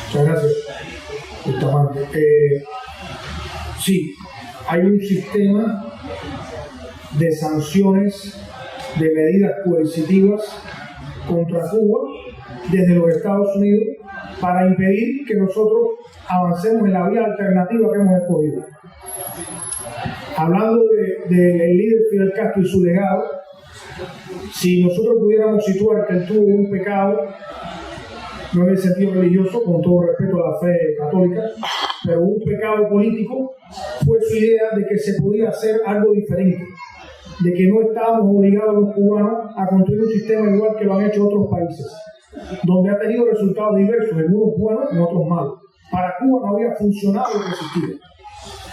Muchas gracias, Bustamante. Sí, hay un sistema de sanciones, de medidas coercitivas contra Cuba desde los Estados Unidos para impedir que nosotros avancemos en la vía alternativa que hemos escogido. Hablando del líder Fidel Castro y su legado, si nosotros pudiéramos situar que él tuvo un pecado, no en el sentido religioso, con todo respeto a la fe católica, pero un pecado político, fue su idea de que se podía hacer algo diferente, de que no estábamos obligados los cubanos a construir un sistema igual que lo han hecho otros países, donde ha tenido resultados diversos, algunos buenos y otros malos. Para Cuba no había funcionado lo que existía.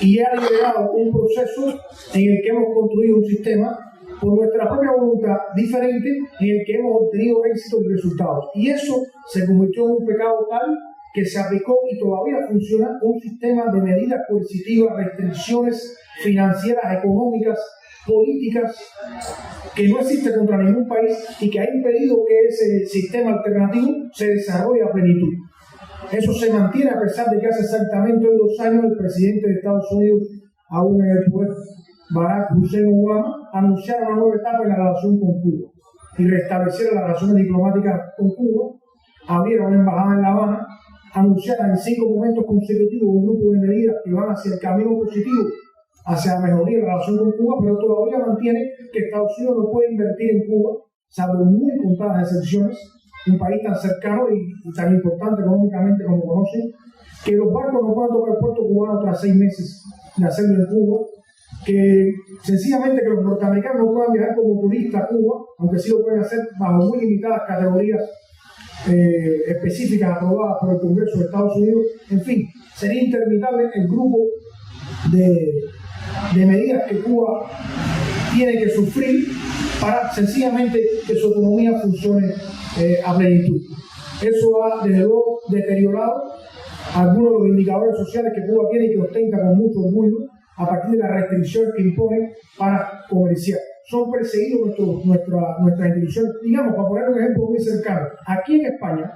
Y ha liderado un proceso en el que hemos construido un sistema por nuestra propia voluntad diferente, en el que hemos obtenido éxitos y resultados. Y eso se convirtió en un pecado tal que se aplicó y todavía funciona un sistema de medidas coercitivas, restricciones financieras, económicas, políticas, que no existe contra ningún país y que ha impedido que ese sistema alternativo se desarrolle a plenitud. Eso se mantiene a pesar de que hace exactamente 2 años el presidente de Estados Unidos, aún en el poder, Barack Hussein Obama, anunciara una nueva etapa en la relación con Cuba y restableciera las relaciones diplomáticas con Cuba, abriera una embajada en La Habana, anunciara en 5 momentos consecutivos un grupo de medidas que van hacia el camino positivo, hacia la mejoría de la relación con Cuba, pero todavía mantiene que Estados Unidos no puede invertir en Cuba, salvo muy contadas excepciones, un país tan cercano y tan importante económicamente como conocen, que los barcos no puedan tocar el puerto cubano tras 6 meses de hacerlo en Cuba, que sencillamente que los norteamericanos no puedan viajar como turistas a Cuba, aunque sí lo pueden hacer bajo muy limitadas categorías específicas aprobadas por el Congreso de Estados Unidos. En fin, sería interminable el grupo de medidas que Cuba tiene que sufrir para sencillamente que su economía funcione a plenitud. Eso ha, desde luego, deteriorado algunos de los indicadores sociales que Cuba tiene y que ostenta con mucho orgullo a partir de las restricciones que impone para comerciar. Son perseguidos nuestras instituciones. Digamos, para poner un ejemplo muy cercano, aquí en España,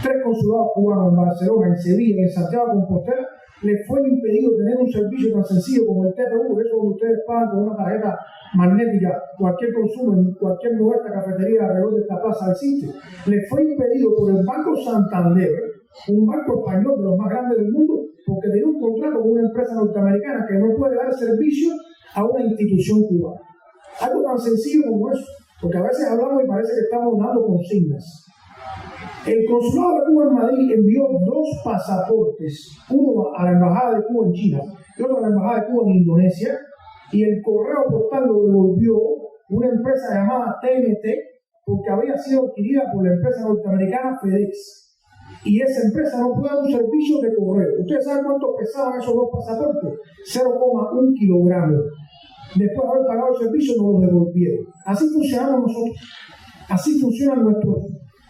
3 consulados cubanos en Barcelona, en Sevilla y en Santiago de Compostela les fue impedido tener un servicio tan sencillo como el TPU, eso donde ustedes pagan con una tarjeta magnética cualquier consumo en cualquier modesta cafetería alrededor de esta plaza del sitio. Les fue impedido por el Banco Santander, un banco español de los más grandes del mundo, porque tenía un contrato con una empresa norteamericana que no puede dar servicio a una institución cubana. Algo tan sencillo como eso, porque a veces hablamos y parece que estamos dando consignas. El consulado de Cuba en Madrid envió 2 pasaportes, uno a la embajada de Cuba en China y otro a la embajada de Cuba en Indonesia, y el correo postal lo devolvió una empresa llamada TNT porque había sido adquirida por la empresa norteamericana FedEx. Y esa empresa no puede dar un servicio de correo. ¿Ustedes saben cuánto pesaban esos 2 pasaportes? 0,1 kilogramos. Después de haber pagado el servicio, nos lo devolvieron. Así funcionamos nosotros. Así funcionan nuestros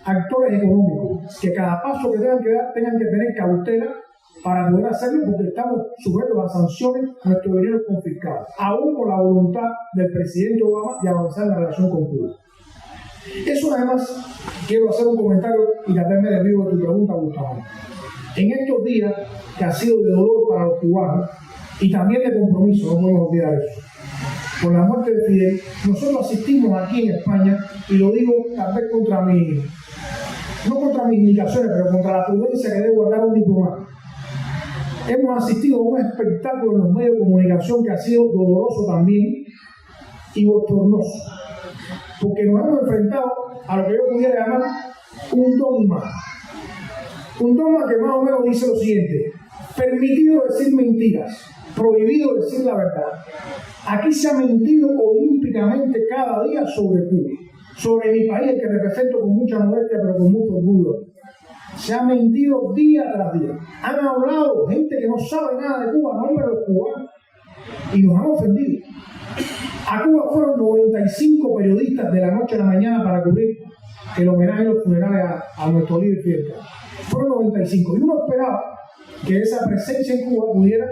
actores económicos, que cada paso que tengan que dar tengan que tener cautela para poder hacerlo, porque estamos sujetos a sanciones, nuestro dinero es confiscado, aún con la voluntad del presidente Obama de avanzar en la relación con Cuba. Eso además, quiero hacer un comentario y tratarme de vivo de tu pregunta, Gustavo. En estos días, que ha sido de dolor para los cubanos y también de compromiso, no podemos olvidar eso, por la muerte de Fidel, nosotros asistimos aquí en España, y lo digo tal vez no contra mis indicaciones, pero contra la prudencia que debe guardar un diplomata. Hemos asistido a un espectáculo en los medios de comunicación que ha sido doloroso también y bochornoso, porque nos hemos enfrentado a lo que yo pudiera llamar un dogma que más o menos dice lo siguiente: permitido decir mentiras, prohibido decir la verdad. Aquí se ha mentido olímpicamente cada día sobre Cuba, sobre mi país, el que represento con mucha modestia pero con mucho orgullo. Se ha mentido día tras día. Han hablado gente que no sabe nada de Cuba, nombre de los cubanos, y nos han ofendido. A Cuba fueron 95 periodistas de la noche a la mañana para cubrir el homenaje y los funerales a nuestro líder Fidel Castro. Fueron 95. Y uno esperaba que esa presencia en Cuba pudiera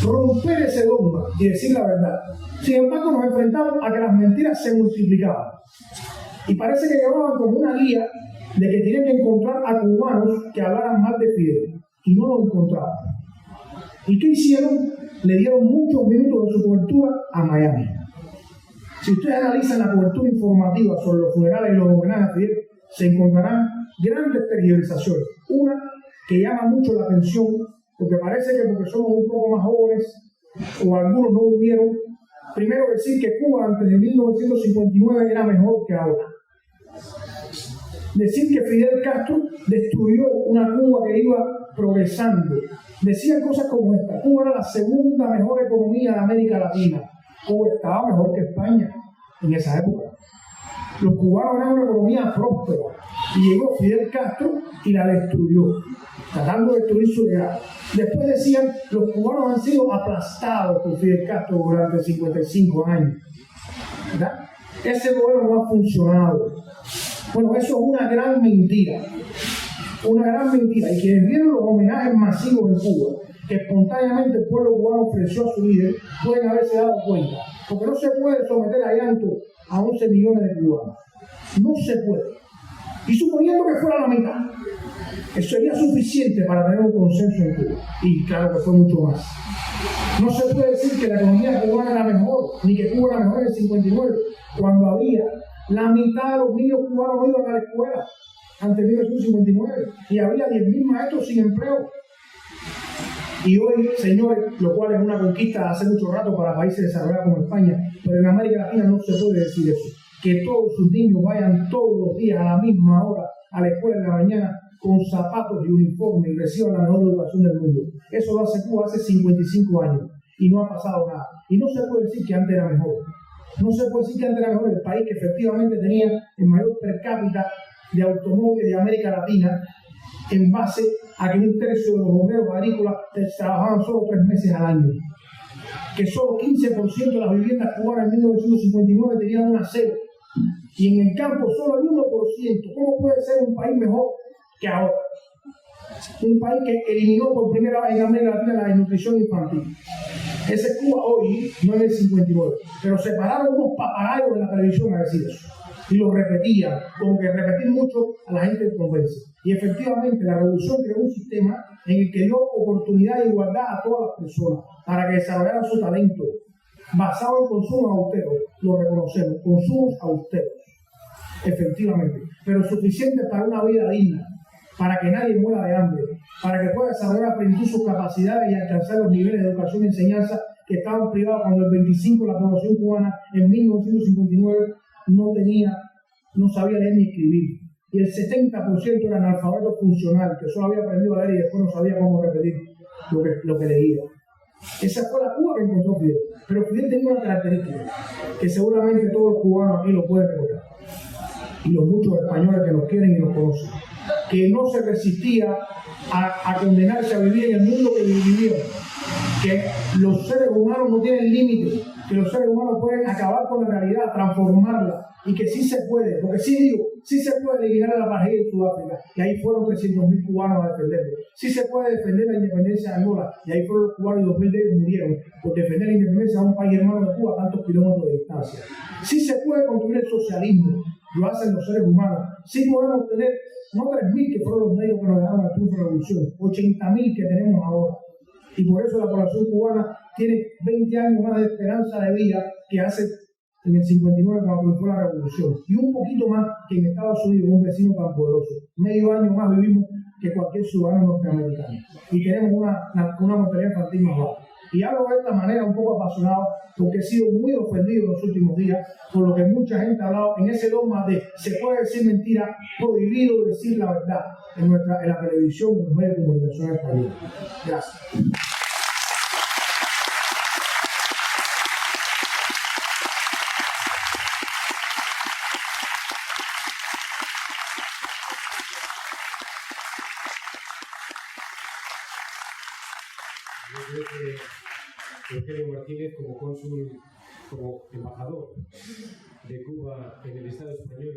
romper ese dogma y decir la verdad. Sin embargo, nos enfrentamos a que las mentiras se multiplicaban. Y parece que llevaban como una guía de que tienen que encontrar a cubanos que hablaran mal de Fidel, y no lo encontraron. ¿Y qué hicieron? Le dieron muchos minutos de su cobertura a Miami. Si ustedes analizan la cobertura informativa sobre los funerales y los homenajes a Fidel, se encontrarán grandes tergiversaciones. Una que llama mucho la atención, porque parece que porque somos un poco más jóvenes, o algunos no vivieron, primero decir que Cuba antes de 1959 era mejor que ahora. Decir que Fidel Castro destruyó una Cuba que iba progresando. Decían cosas como esta: Cuba era la segunda mejor economía de América Latina. Cuba estaba mejor que España en esa época. Los cubanos eran una economía próspera y llegó Fidel Castro y la destruyó, tratando de destruir su legado. Después decían, los cubanos han sido aplastados por Fidel Castro durante 55 años. ¿Verdad? Ese gobierno no ha funcionado. Bueno, eso es una gran mentira. Una gran mentira. Y quienes vieron los homenajes masivos en Cuba, que espontáneamente el pueblo cubano ofreció a su líder, pueden haberse dado cuenta. Porque no se puede someter a llanto a 11 millones de cubanos. No se puede. Y suponiendo que fuera la mitad, eso sería suficiente para tener un consenso en Cuba. Y claro que fue mucho más. No se puede decir que la economía cubana era mejor, ni que Cuba era mejor en el 59, cuando había la mitad de los niños cubanos no iban a la escuela antes de 1959 y había 10.000 maestros sin empleo. Y hoy, señores, lo cual es una conquista hace mucho rato para países desarrollados como España, pero en América Latina no se puede decir eso. Que todos sus niños vayan todos los días a la misma hora a la escuela en la mañana con zapatos y uniforme y reciban la mejor educación del mundo. Eso lo hace Cuba hace 55 años y no ha pasado nada. Y no se puede decir que antes era mejor. No se puede decir que antes era mejor el país que efectivamente tenía el mayor per cápita de automóviles de América Latina, en base a que 1/3 de los obreros agrícolas trabajaban solo 3 meses al año. Que solo 15% de las viviendas cubanas en 1959 tenían un aseo. Y en el campo solo el 1%. ¿Cómo puede ser un país mejor que ahora? Un país que eliminó por primera vez en América Latina la desnutrición infantil. Ese es Cuba hoy, no en el 59. Pero se pararon unos papagayos en la televisión a decir eso. Y lo repetían, como que repetir mucho a la gente convence. Y efectivamente la revolución creó un sistema en el que dio oportunidad de igualdad a todas las personas para que desarrollaran su talento, basado en consumos austeros, lo reconocemos, consumos austeros, efectivamente, pero suficientes para una vida digna, para que nadie muera de hambre, para que pueda desarrollar a plenitud sus capacidades y alcanzar los niveles de educación y enseñanza que estaban privados cuando el 25% de la población cubana en 1959 no sabía leer ni escribir. Y el 70% era analfabeto funcional, que solo había aprendido a leer y después no sabía cómo repetir lo que leía. Esa fue la Cuba que encontró Fidel. Pero Fidel tenía una característica, que seguramente todos los cubanos aquí lo pueden recordar, y los muchos españoles que nos quieren y nos conocen, que no se resistía a condenarse a vivir en el mundo que vivieron, que los seres humanos no tienen límites, que los seres humanos pueden acabar con la realidad, transformarla, y que sí se puede, porque sí se puede eliminar a la apartheid en Sudáfrica, y ahí fueron 300.000 cubanos a defenderlo. Sí se puede defender la independencia de Angola, y ahí fueron los cubanos y 2.000 de ellos murieron por defender la independencia de un país hermano de Cuba a tantos kilómetros de distancia. Sí se puede construir el socialismo, lo hacen los seres humanos. Sí podemos tener, no 3.000 que fueron los medios que nos dejaron la triunfo de la revolución, 80.000 que tenemos ahora. Y por eso la población cubana tiene 20 años más de esperanza de vida que hace en el 59 cuando triunfó la revolución. Y un poquito más que en Estados Unidos, un vecino tan poderoso. Medio año más vivimos que cualquier ciudadano norteamericano. Y tenemos una mortalidad infantil más baja. Y hablo de esta manera un poco apasionado porque he sido muy ofendido en los últimos días por lo que mucha gente ha hablado en ese dogma de se puede decir mentira, prohibido decir la verdad en la televisión y en los medios de comunicación españoles. Gracias. Yo creo que Eugenio Martínez, como cónsul, como embajador de Cuba en el Estado español,